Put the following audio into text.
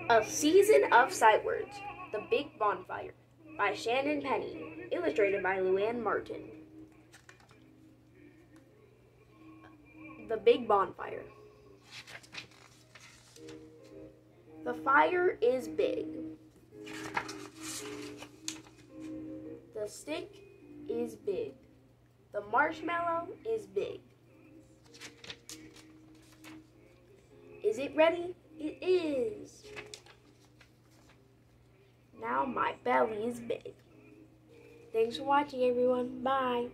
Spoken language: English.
A Season of Sight Words, The Big Bonfire, by Shannon Penney, illustrated by Luanne Marten. The Big Bonfire. The fire is big. The stick is big. The marshmallow is big. Is it ready? It is. Now my belly is big. Thanks for watching, everyone. Bye.